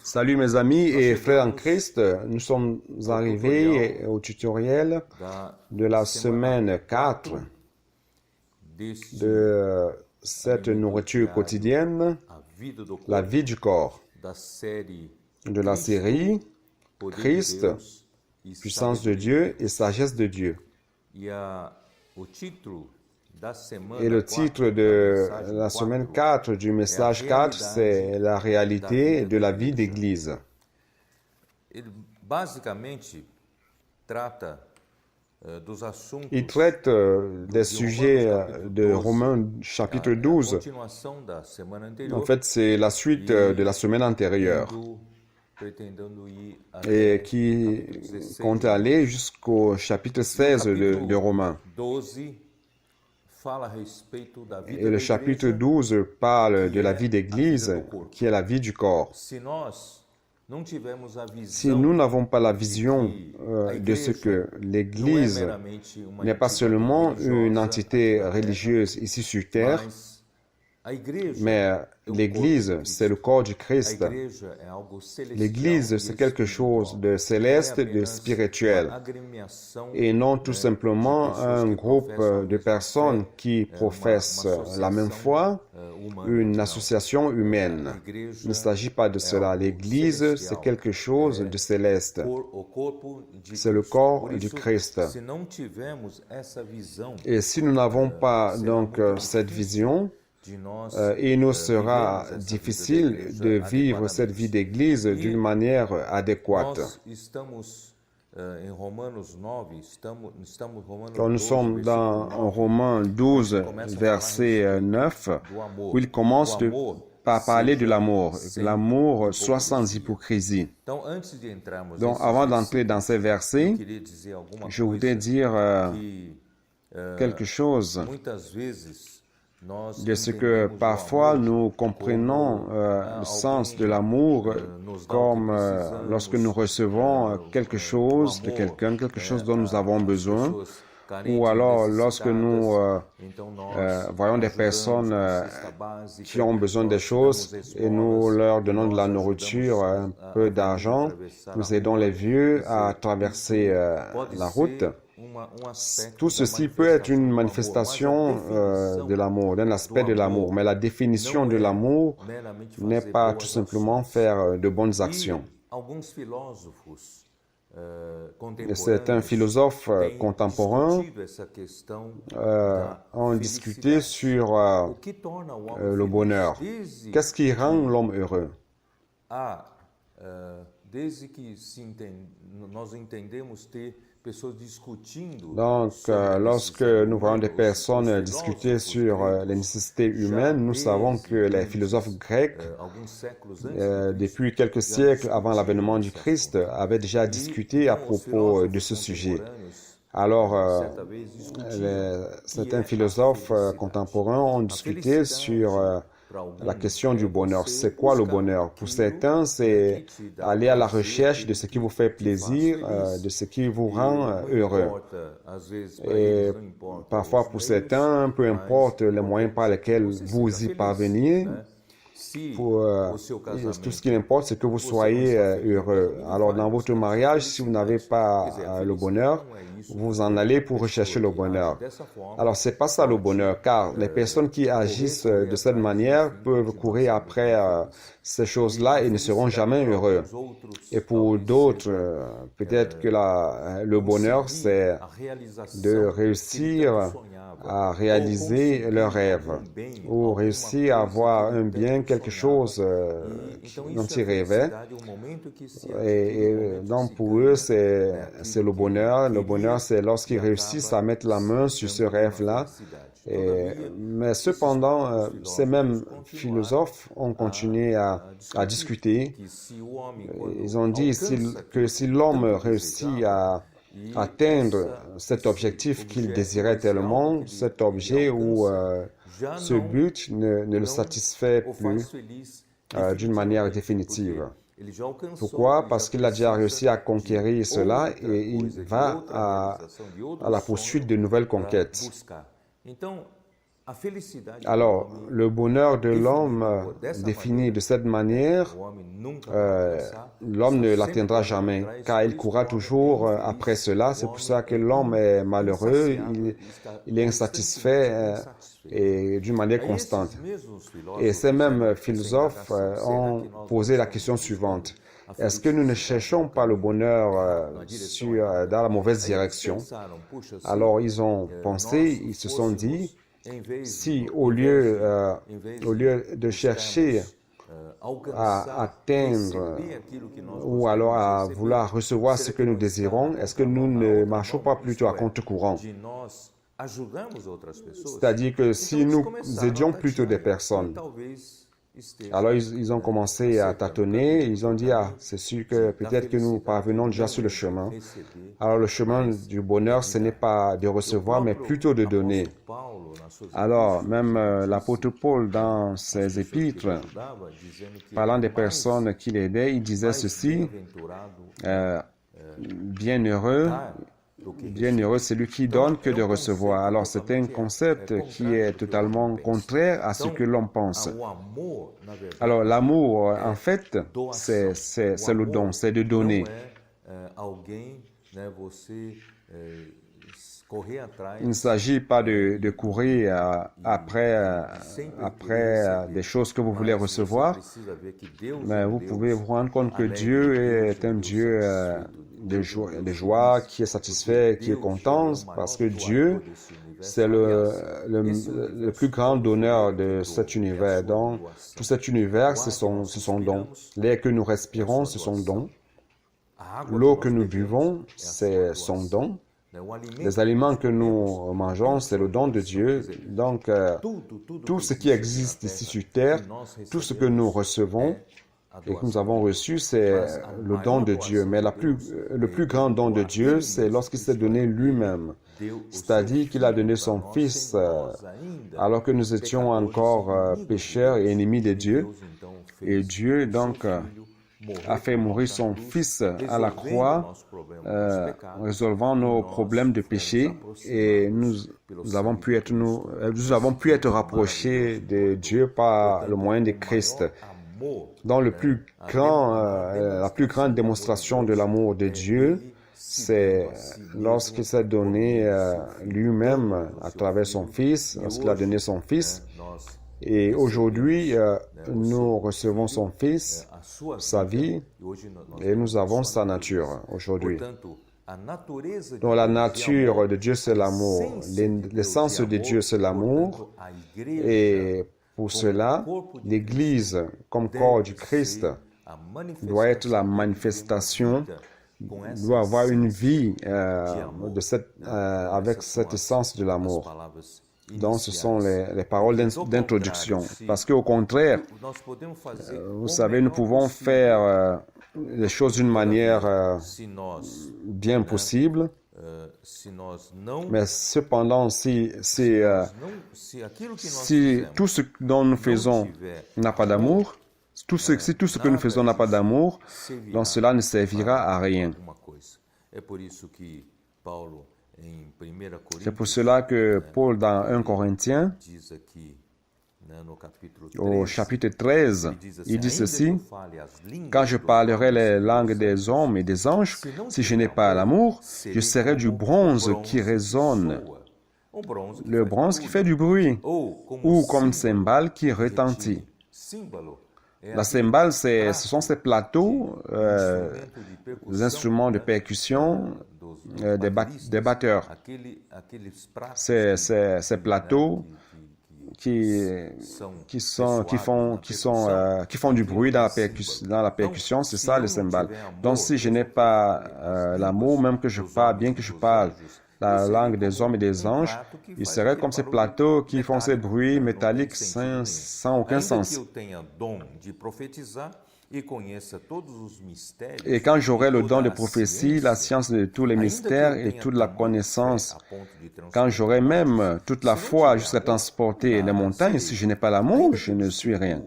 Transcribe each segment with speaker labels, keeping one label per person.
Speaker 1: Salut mes amis et frères en Christ, nous sommes arrivés au tutoriel de la semaine 4 de cette nourriture quotidienne, la vie du corps, de la série Christ, puissance de Dieu et sagesse de Dieu. Et le titre de la semaine 4 du message 4, c'est la réalité de la vie d'église. Il traite des sujets de Romains chapitre 12. En fait, c'est la suite de la semaine antérieure et qui compte aller jusqu'au chapitre 16 de Romains. Et le chapitre 12 parle de la vie d'église, qui est la vie du corps. Si nous n'avons pas la vision de ce que l'église n'est pas seulement une entité religieuse ici sur terre, mais l'église, c'est le corps du Christ. L'église, c'est quelque chose de céleste, de spirituel, et non tout simplement un groupe de personnes qui professent la même foi, une association humaine. Il ne s'agit pas de cela. L'église, c'est quelque chose de céleste. C'est le corps du Christ. Et si nous n'avons pas donc cette vision, il nous sera difficile de vivre cette vie d'église d'une manière adéquate. Quand nous sommes dans Romains 12, verset 9, où il commence par parler de l'amour, l'amour soit sans hypocrisie. Donc, avant d'entrer dans ces versets, je voudrais dire quelque chose de ce que parfois nous comprenons le sens de l'amour comme lorsque nous recevons quelque chose de quelqu'un, quelque chose dont nous avons besoin, ou alors lorsque nous voyons des personnes qui ont besoin des choses et nous leur donnons de la nourriture, un peu d'argent, nous aidons les vieux à traverser la route. Tout ceci peut être une manifestation de l'amour, d'un aspect de l'amour, mais la définition de l'amour n'est pas tout simplement faire de bonnes actions. Et certains philosophes contemporains ont discuté sur le bonheur. Qu'est-ce qui rend l'homme heureux? Donc, lorsque nous voyons des personnes discuter sur les nécessités humaines, nous savons que les philosophes grecs, depuis quelques siècles avant l'avènement du Christ, avaient déjà discuté à propos de ce sujet. Alors, certains philosophes contemporains ont discuté sur la question du bonheur. C'est quoi le bonheur? Pour certains, c'est aller à la recherche de ce qui vous fait plaisir, de ce qui vous rend heureux. Et parfois, pour certains, peu importe les moyens par lesquels vous y parvenez, tout ce qui importe, c'est que vous soyez heureux. Alors, dans votre mariage, si vous n'avez pas le bonheur, vous en allez pour rechercher le bonheur. Alors, c'est pas ça le bonheur, car les personnes qui agissent de cette manière peuvent courir après ces choses-là et ne seront jamais heureux. Et pour d'autres, peut-être que le bonheur, c'est de réussir à réaliser leurs rêves ou réussir à avoir un bien, quelque chose dont ils rêvaient. Et donc, pour eux, c'est le bonheur. Le bonheur, c'est lorsqu'ils réussissent à mettre la main sur ce rêve-là. Mais cependant, ces mêmes philosophes ont continué à discuter. Ils ont dit que si l'homme réussit à atteindre cet objectif qu'il désirait tellement, cet objet ou ce but ne le satisfait plus d'une manière définitive. Pourquoi? Parce qu'il a déjà réussi à conquérir cela et il va à la poursuite de nouvelles conquêtes. Alors, le bonheur de l'homme défini de cette manière, l'homme ne l'atteindra jamais, car il courra toujours après cela. C'est pour ça que l'homme est malheureux, il est insatisfait et d'une manière constante. Et ces mêmes philosophes ont posé la question suivante. Est-ce que nous ne cherchons pas le bonheur dans la mauvaise direction? Alors, ils ont pensé, ils se sont dit, si au lieu de chercher à atteindre ou alors à vouloir recevoir ce que nous désirons, est-ce que nous ne marchons pas plutôt à contre-courant? C'est-à-dire que si nous aidions plutôt des personnes, alors ils ont commencé à tâtonner, ils ont dit, ah, c'est sûr que peut-être que nous parvenons déjà sur le chemin. Alors le chemin du bonheur, ce n'est pas de recevoir, mais plutôt de donner. Alors même l'apôtre Paul, dans ses épîtres, parlant des personnes qu'il aidait, il disait ceci, bienheureux celui qui donne que de recevoir. Alors c'est un concept qui est totalement contraire à ce que l'homme pense. Alors l'amour, en fait, c'est le don, c'est de donner. Il ne s'agit pas de courir après des choses que vous voulez recevoir, mais vous pouvez vous rendre compte que Dieu est un Dieu de joie, qui est satisfait, qui est content, parce que Dieu, c'est le plus grand donneur de cet univers. Donc, tout cet univers, c'est son don. L'air que nous respirons, c'est son don. L'eau que nous buvons, c'est son don. Les aliments que nous mangeons, c'est le don de Dieu. Donc, tout ce qui existe ici sur terre, tout ce que nous recevons et que nous avons reçu, c'est le don de Dieu. Mais le plus grand don de Dieu, c'est lorsqu'il s'est donné lui-même. C'est-à-dire qu'il a donné son Fils alors que nous étions encore pécheurs et ennemis de Dieu. Et Dieu, donc, a fait mourir son Fils à la croix, résolvant nos problèmes de péché, et nous avons pu être rapprochés de Dieu par le moyen de Christ. Dans la plus grande démonstration de l'amour de Dieu, c'est lorsqu'il s'est donné lui-même à travers son Fils, lorsqu'il a donné son Fils. Et aujourd'hui, nous recevons son Fils, sa vie, et nous avons sa nature aujourd'hui. Donc la nature de Dieu, c'est l'amour. L'essence de Dieu, c'est l'amour. Et pour cela, l'Église, comme corps du Christ, doit être la manifestation, doit avoir une vie avec cette essence de l'amour. Donc, ce sont les paroles d'introduction. Parce qu'au contraire, vous savez, nous pouvons faire les choses d'une manière bien possible, mais cependant, si tout ce dont nous faisons n'a pas d'amour, si tout ce que nous faisons n'a pas d'amour, donc cela ne servira à rien. C'est pour cela que Paul, dans 1 Corinthiens, au chapitre 13, il dit ceci, « Quand je parlerai les langues des hommes et des anges, si je n'ai pas l'amour, je serai du bronze qui résonne, le bronze qui fait du bruit, ou comme une cymbale qui retentit. » La cymbale, ce sont ces plateaux, les instruments de percussion, des batteurs. Ces plateaux qui font du bruit dans la percussion, c'est ça les cymbales. Donc si je n'ai pas l'amour, même que je parle, bien que je parle la langue des hommes et des anges, il serait comme ces plateaux qui font ces bruits métalliques sans aucun sens. Et quand j'aurai le don de prophétie, la science de tous les mystères et toute la connaissance, quand j'aurai même toute la foi jusqu'à transporter les montagnes, si je n'ai pas l'amour, je ne suis rien.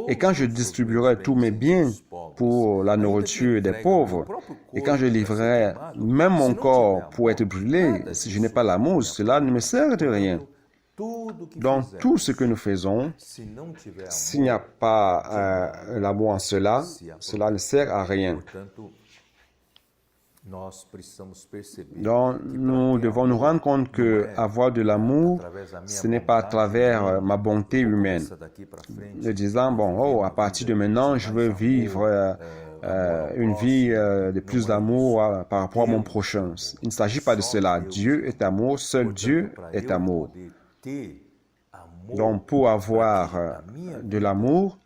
Speaker 1: Et quand je distribuerai tous mes biens pour la nourriture des pauvres, et quand je livrerai même mon corps pour être brûlé, si je n'ai pas l'amour, cela ne me sert de rien. Dans tout ce que nous faisons, s'il n'y a pas l'amour en cela, cela ne sert à rien. Donc, nous devons nous rendre compte que avoir de l'amour, ce n'est pas à travers ma bonté humaine. En disant, bon, oh, à partir de maintenant, je veux vivre une vie de plus d'amour par rapport à mon prochain. Il ne s'agit pas de cela. Dieu est amour, seul Dieu est amour. Donc, pour avoir de l'amour,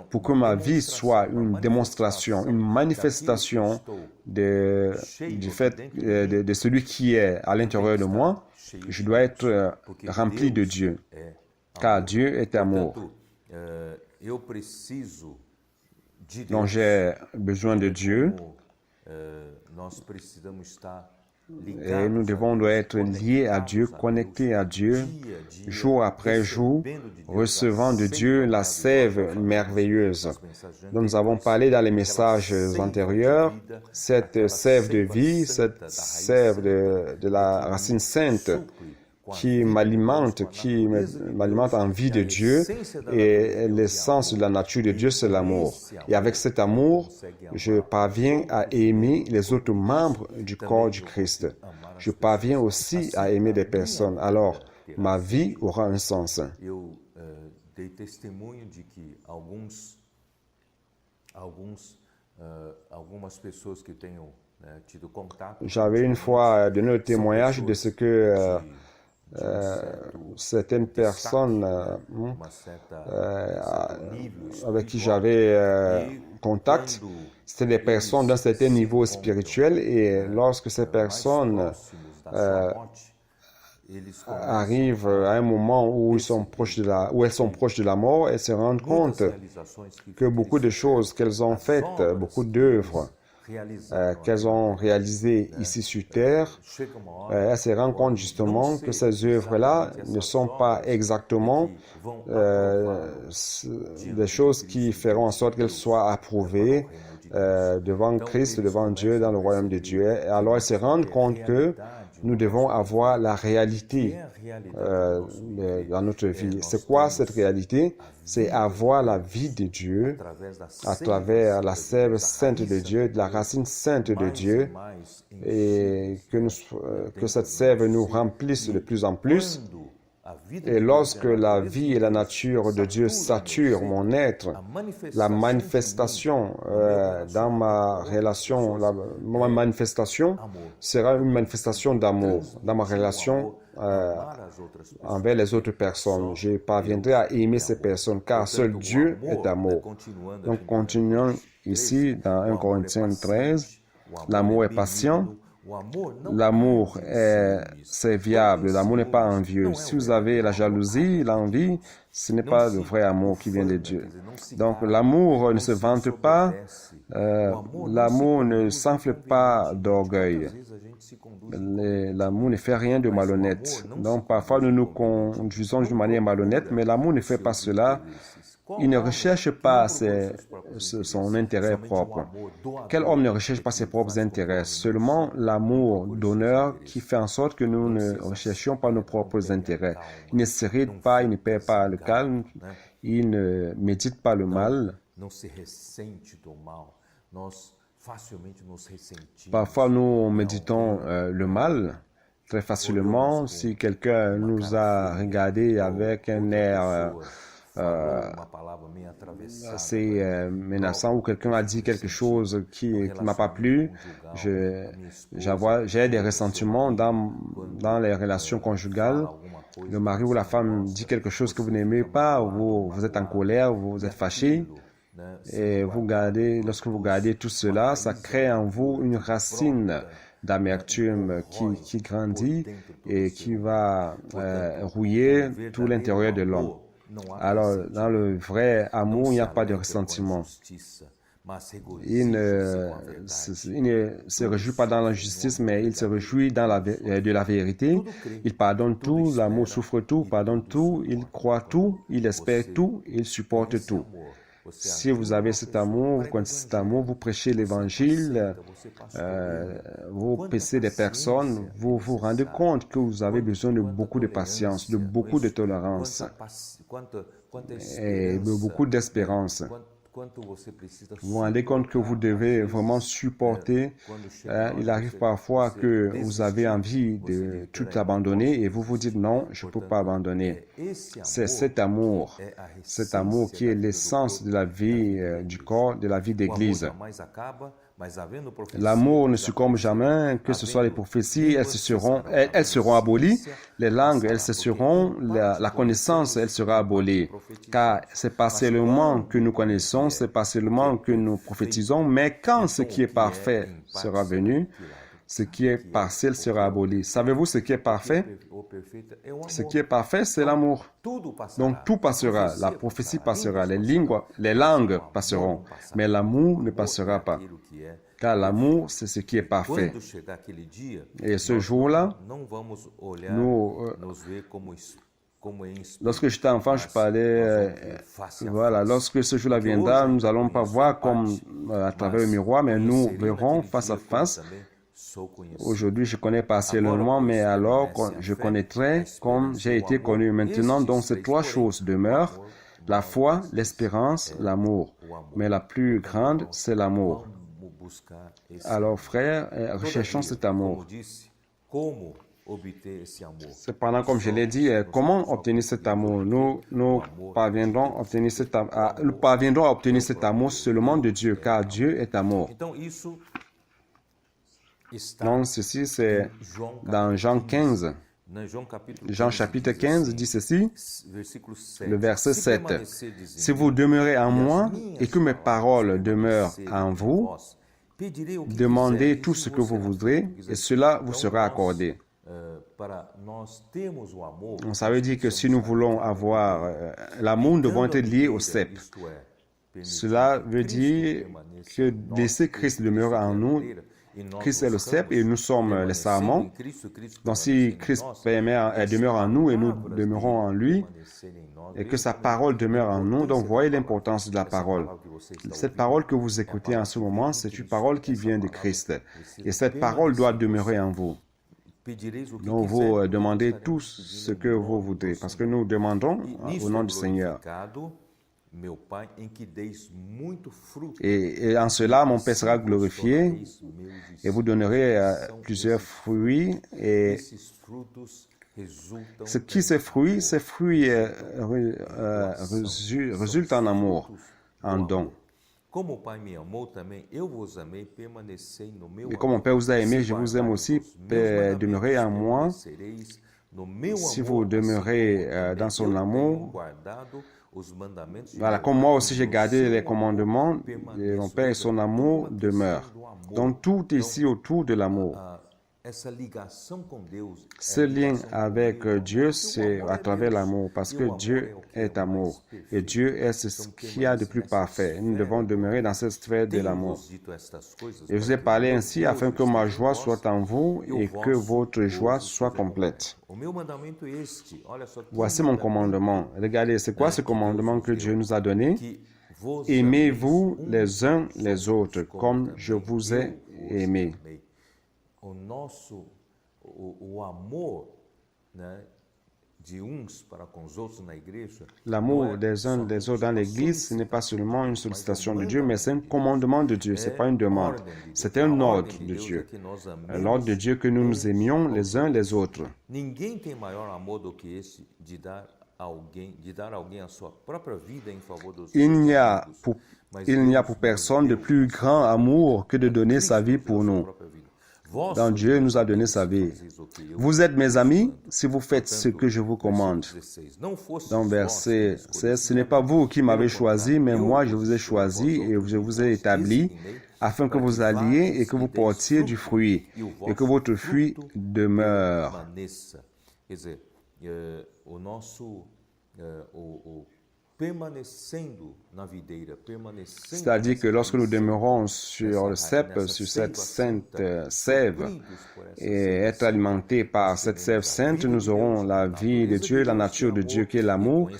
Speaker 1: pour que ma vie soit une démonstration, une manifestation du fait de celui qui est à l'intérieur de moi, je dois être rempli de Dieu, car Dieu est amour. Donc, j'ai besoin de Dieu. Et nous devons être liés à Dieu, connectés à Dieu, jour après jour, recevant de Dieu la sève merveilleuse dont nous avons parlé dans les messages antérieurs, cette sève de vie, cette sève de la racine sainte qui m'alimente en vie de Dieu, et l'essence de la nature de Dieu, c'est l'amour. Et avec cet amour, je parviens à aimer les autres membres du corps du Christ. Je parviens aussi à aimer des personnes. Alors, ma vie aura un sens. J'avais une fois donné le témoignage de ce que certaines personnes avec qui j'avais contact, c'était des personnes d'un certain niveau spirituel, et lorsque ces personnes arrivent à un moment où elles sont proches de la mort, elles se rendent compte que beaucoup de choses qu'elles ont faites, beaucoup d'œuvres qu'elles ont réalisées ici sur Terre, elles se rendent compte justement que ces œuvres-là ne sont pas exactement des choses qui feront en sorte qu'elles soient approuvées devant Christ, devant Dieu, dans le royaume de Dieu. Et alors elles se rendent compte que nous devons avoir la réalité dans notre vie. C'est quoi cette réalité? C'est avoir la vie de Dieu à travers la sève sainte de Dieu, de la racine sainte de Dieu, et que cette sève nous remplisse de plus en plus. Et lorsque la vie et la nature de Dieu saturent mon être, la manifestation dans ma relation, ma manifestation sera une manifestation d'amour dans ma relation envers les autres personnes. Je parviendrai à aimer ces personnes, car seul Dieu est amour. Donc, continuons ici dans 1 Corinthiens 13. L'amour est patient. L'amour est serviable, l'amour n'est pas envieux. Si vous avez la jalousie, l'envie, ce n'est pas le vrai amour qui vient de Dieu. Donc l'amour ne se vante pas, l'amour ne s'enfle pas d'orgueil. L'amour ne fait rien de malhonnête. Donc parfois nous nous conduisons d'une manière malhonnête, mais l'amour ne fait pas cela. Il ne recherche pas son intérêt propre. Quel homme ne recherche pas ses propres intérêts? Seulement l'amour donneur qui fait en sorte que nous ne recherchions pas nos propres intérêts. Il ne s'irrite pas, il ne perd pas le calme, il ne médite pas le mal. Parfois nous méditons le mal très facilement. Si quelqu'un nous a regardé avec un air assez menaçant, ou quelqu'un a dit quelque chose qui ne m'a pas plu, j'ai des ressentiments dans les relations conjugales. Le mari ou la femme dit quelque chose que vous n'aimez pas, vous êtes en colère, vous êtes fâché, et lorsque vous gardez tout cela, ça crée en vous une racine d'amertume qui grandit et qui va rouiller tout l'intérieur de l'homme. Alors, dans le vrai amour, il n'y a pas de ressentiment. Il ne se réjouit pas dans la justice, mais il se réjouit de la vérité. Il pardonne tout, l'amour souffre tout, pardonne tout, il croit tout, il espère tout, il supporte tout. Si vous avez cet amour, vous connaissez cet amour, vous prêchez l'Évangile, vous paissez des personnes, vous vous rendez compte que vous avez besoin de beaucoup de patience, de beaucoup de tolérance et de beaucoup d'espérance. Vous vous rendez compte que vous devez vraiment supporter. Il arrive parfois que vous avez envie de tout abandonner et vous vous dites non, je ne peux pas abandonner. C'est cet amour qui est l'essence de la vie du corps, de la vie d'Église. L'amour ne succombe jamais, que ce soit les prophéties, elles seront abolies, les langues, elles cesseront, la connaissance, elle sera abolie. Car c'est partiellement que nous connaissons, c'est partiellement que nous prophétisons, mais quand ce qui est parfait sera venu, ce qui est partiel sera aboli. Savez-vous ce qui est parfait? Ce qui est parfait, c'est l'amour. Donc tout passera, la prophétie passera, les langues passeront, mais l'amour ne passera pas. Car l'amour, c'est ce qui est parfait. Et ce jour-là, lorsque j'étais enfant, je parlais, lorsque ce jour-là viendra, nous n'allons pas voir comme à travers le miroir, mais nous verrons face à face. Aujourd'hui, je connais partiellement, mais alors je connaîtrai comme j'ai été connu. Maintenant, donc ces trois choses demeurent, la foi, l'espérance, l'amour. Mais la plus grande, c'est l'amour. Alors, frères, recherchons cet amour. Cependant, comme je l'ai dit, comment obtenir cet amour? Nous parviendrons à obtenir cet amour seulement de Dieu, car Dieu est amour. Donc, ceci, c'est dans Jean 15. Jean chapitre 15 dit ceci, le verset 7. « Si vous demeurez en moi et que mes paroles demeurent en vous, demandez tout ce que vous voudrez et cela vous sera accordé. » Ça veut dire que si nous voulons avoir l'amour, nous devons être liés au cep. Cela veut dire que laisser Christ demeurer en nous. Christ est le cep et nous sommes les sarments. Donc si Christ demeure en nous et nous demeurons en lui, et que sa parole demeure en nous, donc voyez l'importance de la parole. Cette parole que vous écoutez en ce moment, c'est une parole qui vient de Christ. Et cette parole doit demeurer en vous. Donc vous demandez tout ce que vous voudrez, parce que nous demandons au nom du Seigneur. Et en cela, mon Père sera glorifié et vous donnerez plusieurs fruits. Et ces fruits résultent en amour, en don. Et comme mon Père vous a aimé, je vous aime aussi. Demeurez en moi. Si vous demeurez dans son amour, voilà, comme moi aussi j'ai gardé les commandements, et mon Père et son amour demeurent. Donc tout est ici autour de l'amour. Ce lien avec Dieu, c'est à travers l'amour, parce que Dieu est amour. Et Dieu est ce qu'il y a de plus parfait. Nous devons demeurer dans cette sphère de l'amour. Je vous ai parlé ainsi afin que ma joie soit en vous et que votre joie soit complète. Voici mon commandement. Regardez, c'est quoi ce commandement que Dieu nous a donné? Aimez-vous les uns les autres comme je vous ai aimé. L'amour des uns des autres dans l'Église, ce n'est pas seulement une sollicitation de Dieu, mais c'est un commandement de Dieu, ce n'est pas une demande. C'est un ordre de Dieu. L'ordre de Dieu que nous nous aimions les uns les autres. Il n'y a pour personne de plus grand amour que de donner sa vie pour nous. Donc Dieu nous a donné sa vie. Vous êtes mes amis si vous faites ce que je vous commande. Dans verset 16, ce n'est pas vous qui m'avez choisi, mais moi je vous ai choisi et je vous ai établi afin que vous alliez et que vous portiez du fruit et que votre fruit demeure. C'est-à-dire que lorsque nous demeurons sur le cep, sur cette sainte sève, et être alimentés par cette sève sainte, nous aurons la vie de Dieu, la nature de Dieu qui est l'amour,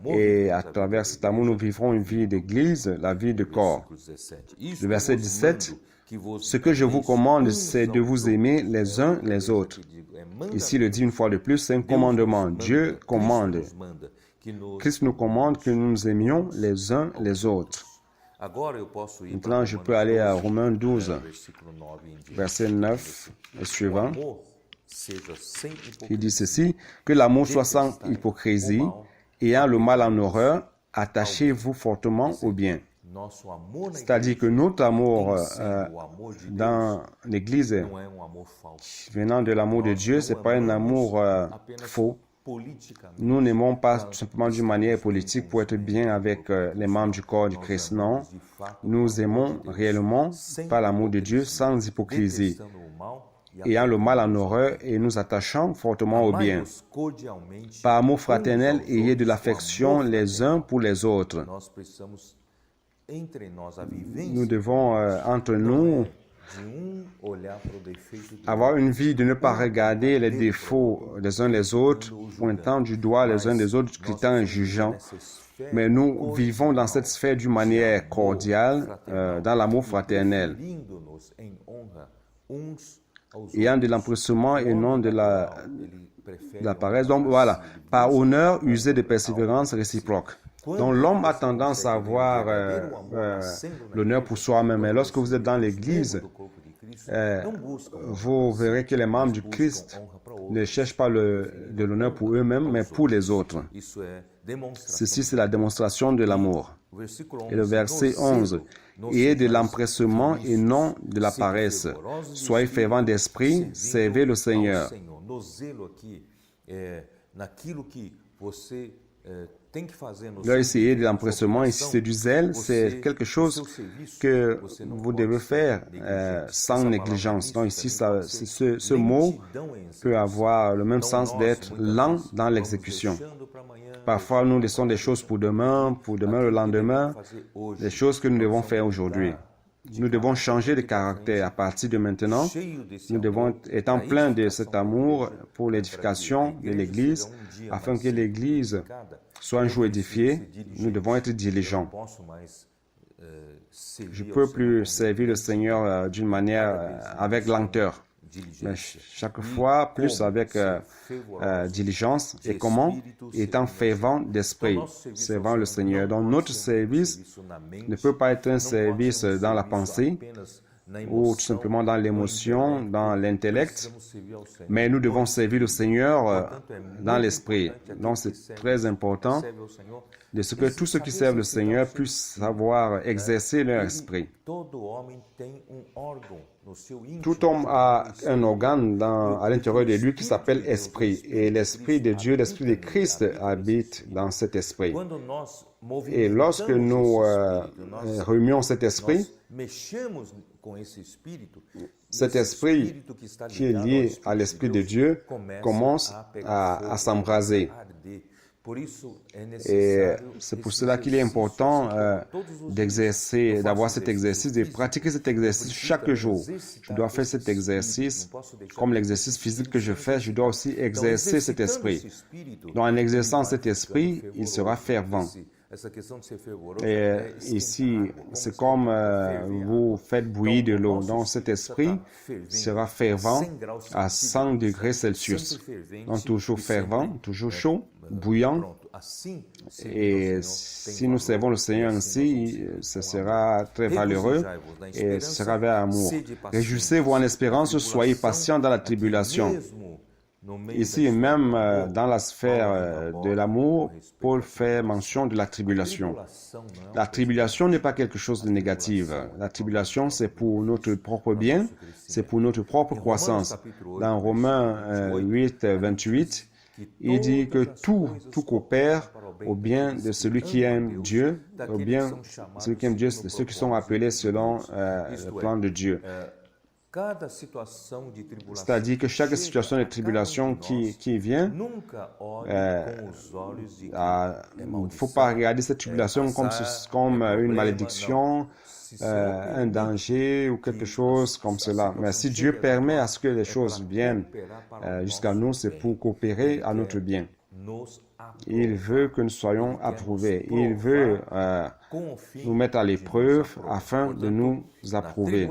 Speaker 1: et à travers cet amour, nous vivrons une vie d'église, la vie de corps. Le verset 17, ce que je vous commande, c'est de vous aimer les uns les autres. Ici, il le dit une fois de plus, c'est un commandement. Dieu commande. Christ nous commande que nous nous aimions les uns les autres. Maintenant, je peux aller à Romains 12, verset 9 et suivant, qui dit ceci, « Que l'amour soit sans hypocrisie, ayant le mal en horreur, attachez-vous fortement au bien. » C'est-à-dire que notre amour dans l'Église, venant de l'amour de Dieu, ce n'est pas un amour faux. Nous n'aimons pas tout simplement d'une manière politique pour être bien avec les membres du corps du Christ. Non, nous aimons réellement par l'amour de Dieu sans hypocrisie, ayant le mal en horreur et nous attachant fortement au bien. Par amour fraternel, ayez de l'affection les uns pour les autres. Nous devons, entre nous, avoir une vie de ne pas regarder les défauts les uns les autres, pointant du doigt les uns les autres, critiquant et jugeant. Mais nous vivons dans cette sphère d'une manière cordiale, dans l'amour fraternel, ayant de l'empressement et non de la paresse. Donc voilà, par honneur, user de persévérance réciproque. Donc l'homme a tendance à avoir l'honneur pour soi-même. Mais lorsque vous êtes dans l'Église, vous verrez que les membres du Christ ne cherchent pas de l'honneur pour eux-mêmes, mais pour les autres. Ceci, c'est la démonstration de l'amour. Et le verset 11, « Ayez de l'empressement et non de la paresse. Soyez fervents d'esprit, servez le Seigneur. » Là, ici, de l'empressement, ici, c'est du zèle, c'est quelque chose que vous devez faire sans négligence. Donc ici, ce mot peut avoir le même sens d'être lent dans l'exécution. Parfois, nous laissons des choses pour demain le lendemain, des choses que nous devons faire aujourd'hui. Nous devons changer de caractère à partir de maintenant. Nous devons être pleins de cet amour pour l'édification de l'Église, afin que l'Église soit un jour édifiée. Nous devons être diligents. Je ne peux plus servir le Seigneur d'une manière avec lenteur, mais chaque fois plus avec diligence. Et comment? Étant fervent d'esprit, servant le Seigneur. Donc notre service ne peut pas être un service dans la pensée ou tout simplement dans l'émotion, dans l'intellect, mais nous devons servir le Seigneur dans l'esprit. Donc c'est très important de ce que tous ceux qui servent le Seigneur puissent savoir exercer leur esprit. Tout homme a un organe à l'intérieur de lui qui s'appelle esprit. Et l'esprit de Dieu, l'esprit de Christ habite dans cet esprit. Et lorsque nous remuons cet esprit qui est lié à l'esprit de Dieu commence à s'embraser. Et c'est pour cela qu'il est important d'avoir cet exercice, de pratiquer cet exercice chaque jour. Je dois faire cet exercice, comme l'exercice physique que je fais, je dois aussi exercer cet esprit. Donc en exerçant cet esprit, il sera fervent. Et ici, c'est comme vous faites bouillir de l'eau. Donc cet esprit sera fervent à 100 degrés Celsius. Donc toujours fervent, toujours chaud, bouillant. Et si nous servons le Seigneur ainsi, ce sera très valeureux et ce sera vers amour. Réjouissez-vous en espérance, soyez patients dans la tribulation. Ici, même dans la sphère de l'amour, Paul fait mention de la tribulation. La tribulation n'est pas quelque chose de négatif. La tribulation, c'est pour notre propre bien, c'est pour notre propre croissance. Dans Romains 8, 28, il dit que tout coopère au bien de celui qui aime Dieu, au bien de celui qui aime Dieu, de ceux qui sont appelés selon le plan de Dieu. C'est-à-dire que chaque situation de tribulation qui vient, il ne faut pas regarder cette tribulation comme une malédiction, un danger ou quelque chose comme cela. Mais si Dieu permet à ce que les choses viennent jusqu'à nous, c'est pour coopérer à notre bien. Il veut que nous soyons approuvés. Il veut nous mettre à l'épreuve afin de nous approuver.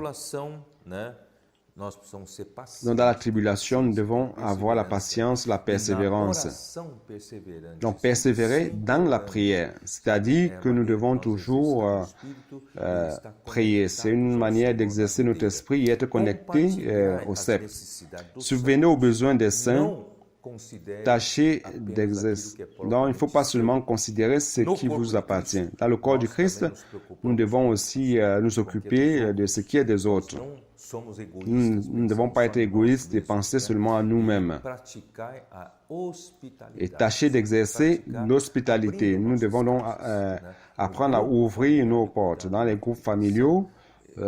Speaker 1: Donc, dans la tribulation, nous devons avoir la patience, la persévérance. Donc, persévérer dans la prière, c'est-à-dire que nous devons toujours prier. C'est une manière d'exercer notre esprit et être connecté au CEP. Subvenez aux besoins des saints. Tâchez d'exercer. Donc, il ne faut pas seulement considérer ce qui vous appartient. Dans le corps du Christ, nous devons aussi nous occuper de ce qui est des autres. Nous ne devons pas être égoïstes et penser seulement à nous-mêmes. Et tâcher d'exercer l'hospitalité. Nous devons donc apprendre à ouvrir nos portes. Dans les groupes familiaux, il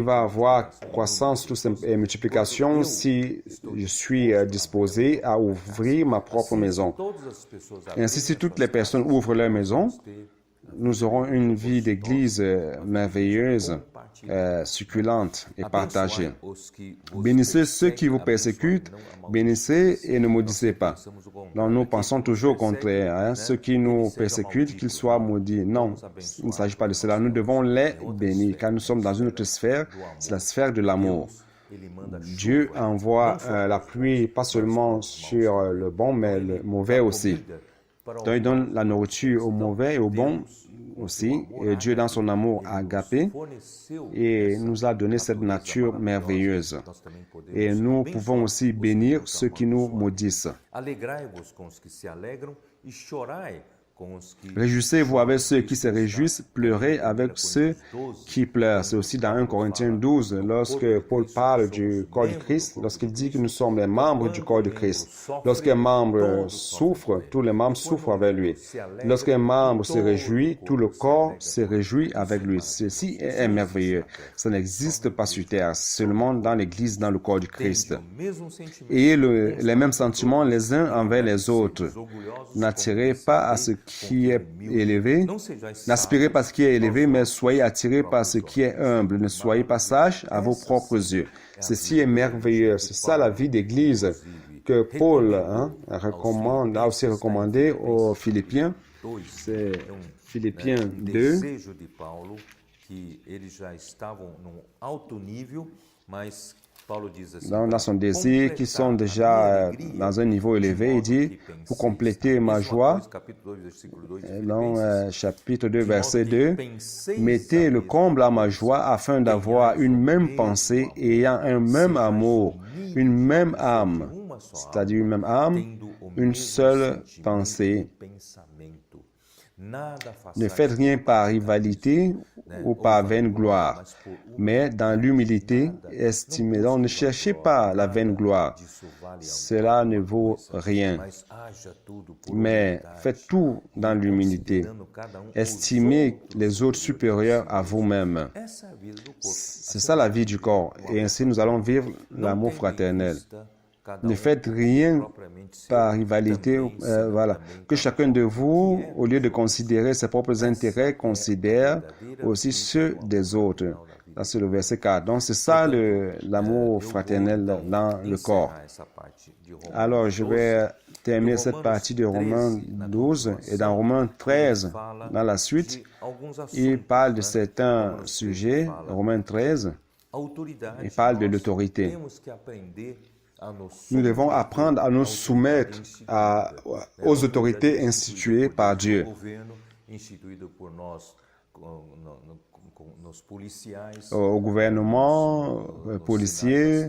Speaker 1: va y avoir croissance et multiplication si je suis disposé à ouvrir ma propre maison. Et ainsi, si toutes les personnes ouvrent leur maison, nous aurons une vie d'église merveilleuse, succulente et partagée. Bénissez ceux qui vous persécutent, bénissez et ne maudissez pas. Donc, nous pensons toujours au contraire, ceux qui nous persécutent, qu'ils soient maudits. Non, il ne s'agit pas de cela. Nous devons les bénir, car nous sommes dans une autre sphère, c'est la sphère de l'amour. Dieu envoie la pluie, pas seulement sur le bon, mais le mauvais aussi. Donc, il donne la nourriture au mauvais et au bon aussi. Et Dieu, dans son amour agapé, et nous a donné cette nature merveilleuse. Et nous pouvons aussi bénir ceux qui nous maudissent. Réjouissez-vous avec ceux qui se réjouissent, pleurez avec ceux qui pleurent. C'est aussi dans 1 Corinthiens 12, lorsque Paul parle du corps du Christ, lorsqu'il dit que nous sommes les membres du corps du Christ. Lorsqu'un membre souffre, tous les membres souffrent avec lui. Lorsqu'un membre se réjouit, tout le corps se réjouit avec lui. Ceci est merveilleux. Ça n'existe pas sur terre, seulement dans l'Église, dans le corps du Christ. Ayez les mêmes sentiments les uns envers les autres. N'attirez pas à ce qui est élevé. N'aspirez pas à ce qui est élevé, mais soyez attirés par ce qui est humble. Ne soyez pas sages à vos propres yeux. Ceci est merveilleux. C'est ça la vie d'église que Paul a aussi recommandé aux Philippiens. C'est Philippiens 2. Dans son désir, qui sont déjà dans un niveau élevé, il dit, pour compléter ma joie, dans chapitre 2, verset 2, mettez le comble à ma joie afin d'avoir une même pensée, ayant un même amour, une même âme, c'est-à-dire une même âme, une seule pensée. Ne faites rien par rivalité ou par vaine gloire, mais dans l'humilité, estimez. Donc, ne cherchez pas la vaine gloire. Cela ne vaut rien. Mais faites tout dans l'humilité. Estimez les autres supérieurs à vous-même. C'est ça la vie du corps. Et ainsi, nous allons vivre l'amour fraternel. Ne faites rien par rivalité. Voilà. Que chacun de vous, au lieu de considérer ses propres intérêts, considère aussi ceux des autres. Là, c'est le verset 4. Donc, c'est ça l'amour fraternel dans le corps. Alors, je vais terminer cette partie de Romains 12. Et dans Romains 13, dans la suite, il parle de certains sujets. Romains 13, il parle de l'autorité. Nous devons apprendre à nous soumettre aux autorités instituées par Dieu. Au gouvernement, policiers,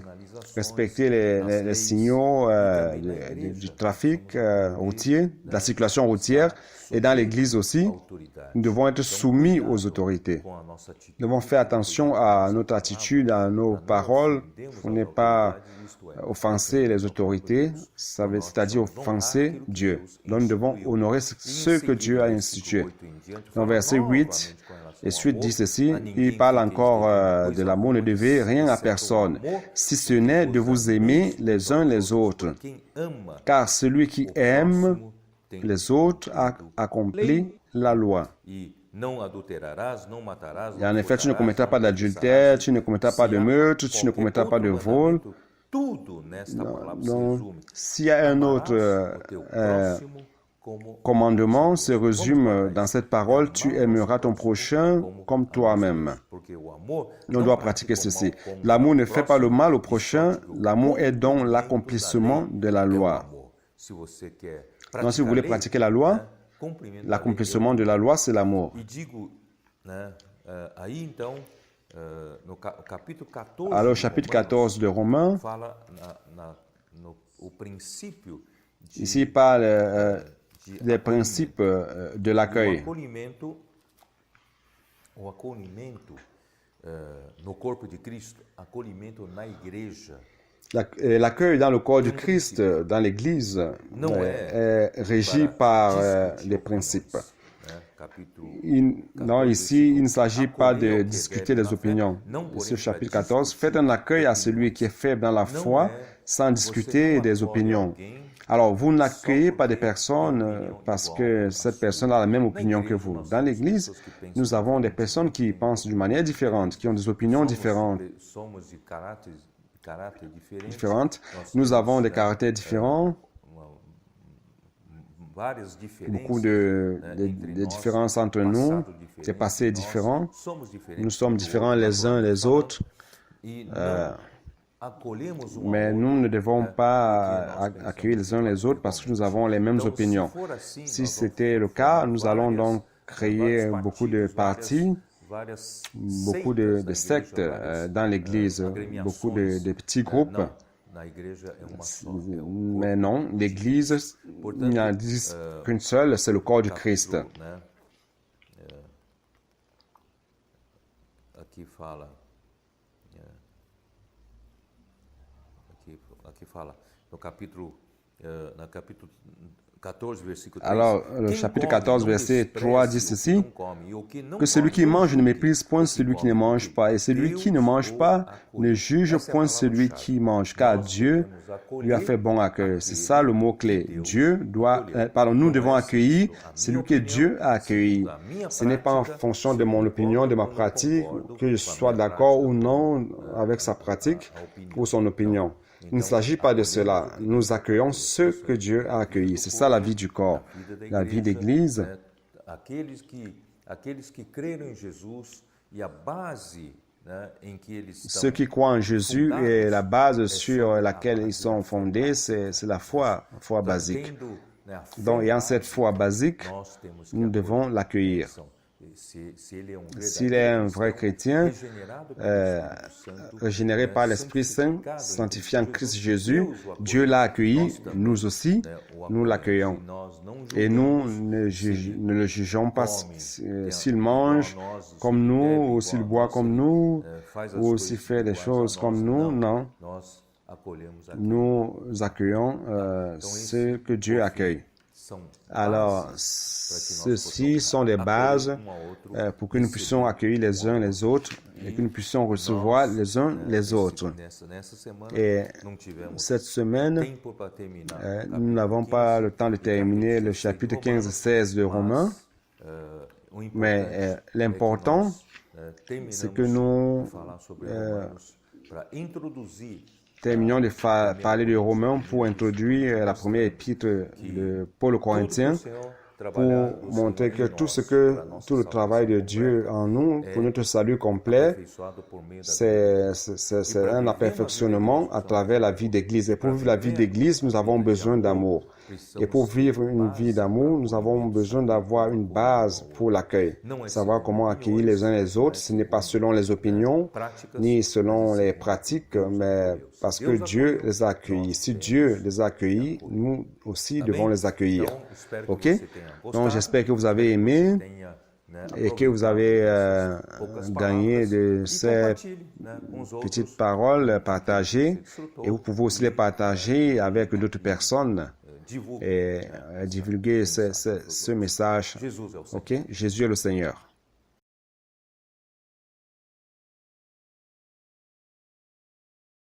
Speaker 1: respecter les signaux du trafic routier, de la circulation routière, et dans l'Église aussi, nous devons être soumis aux autorités. Nous devons faire attention à notre attitude, à nos paroles, pour ne pas offenser les autorités, c'est-à-dire offenser Dieu. Donc nous devons honorer ce que Dieu a institué. Dans verset 8 et suite dit ceci. ceci, il parle encore de l'amour. Ne devez rien à personne, si ce n'est de vous aimer les uns les autres. Car celui qui aime les autres a accompli la loi. Et en effet, tu ne commettras pas d'adultère, tu ne commettras pas de meurtre, tu ne commettras pas de vol. Donc, s'il y a un autre commandement, se résume dans cette parole, tu aimeras ton prochain comme toi-même. On doit pratiquer ceci. L'amour ne fait pas le mal au prochain, l'amour est donc l'accomplissement de la loi. Donc, si vous voulez pratiquer la loi, l'accomplissement de la loi, c'est l'amour. Alors, au chapitre 14 de Romains, ici il parle des principes de l'accueil. L'accueil dans le corps du Christ, dans l'Église, est régi par les principes. Non, ici, il ne s'agit pas de discuter des opinions. Ici, au chapitre 14, faites un accueil à celui qui est faible dans la foi sans discuter des opinions. Alors, vous n'accueillez pas des personnes parce que cette personne a la même opinion que vous. Dans l'Église, nous avons des personnes qui pensent d'une manière différente, qui ont des opinions différentes. Nous avons des caractères différents, beaucoup de différences entre nous, des passés différents. Nous sommes différents les uns les autres, mais nous ne devons pas accueillir les uns les autres parce que nous avons les mêmes opinions. Si c'était le cas, nous allons donc créer beaucoup de partis, beaucoup de sectes dans l'Église, beaucoup de petits groupes. Mais non, l'Église, il n'y en a qu'une seule, c'est le corps du Christ. Alors, le chapitre 14, verset 3 dit ceci, que celui qui mange ne méprise point celui qui ne mange pas, et celui qui ne mange pas ne juge point celui qui mange, car Dieu lui a fait bon accueil. C'est ça le mot-clé. Nous devons accueillir celui que Dieu a accueilli. Ce n'est pas en fonction de mon opinion, de ma pratique, que je sois d'accord ou non avec sa pratique ou son opinion. Il ne s'agit pas de cela. Nous accueillons ceux que Dieu a accueillis. C'est ça la vie du corps. La vie d'Église. Ceux qui croient en Jésus et la base sur laquelle ils sont fondés, c'est la foi basique. Donc, ayant cette foi basique, nous devons l'accueillir. S'il est un vrai chrétien, régénéré par l'Esprit Saint, sanctifié en Christ Jésus, Dieu l'a accueilli, nous aussi, nous l'accueillons. Et nous ne le jugeons pas s'il mange comme nous, ou s'il boit comme nous, ou s'il fait des choses comme nous, non. Nous accueillons ce que Dieu accueille. Alors, ceci sont des bases pour que nous puissions accueillir les uns les autres et que nous puissions recevoir les uns les autres. Et cette semaine, nous n'avons pas le temps de terminer le chapitre 15-16 de Romains, mais l'important, c'est que nous terminons de parler de Romains pour introduire la première épître de Paul aux Corinthiens, pour montrer que tout le travail de Dieu en nous, pour notre salut complet, c'est un perfectionnement à travers la vie d'Église. Et pour vivre la vie d'Église, nous avons besoin d'amour. Et pour vivre une vie d'amour, nous avons besoin d'avoir une base pour l'accueil. Savoir comment accueillir les uns les autres, ce n'est pas selon les opinions, ni selon les pratiques, mais parce que Dieu les a accueillis. Si Dieu les a accueillis, nous aussi devons les accueillir. OK? Donc, j'espère que vous avez aimé et que vous avez gagné de ces petites paroles partagées. Et vous pouvez aussi les partager avec d'autres personnes et divulguer ce message. OK? Jésus est le Seigneur.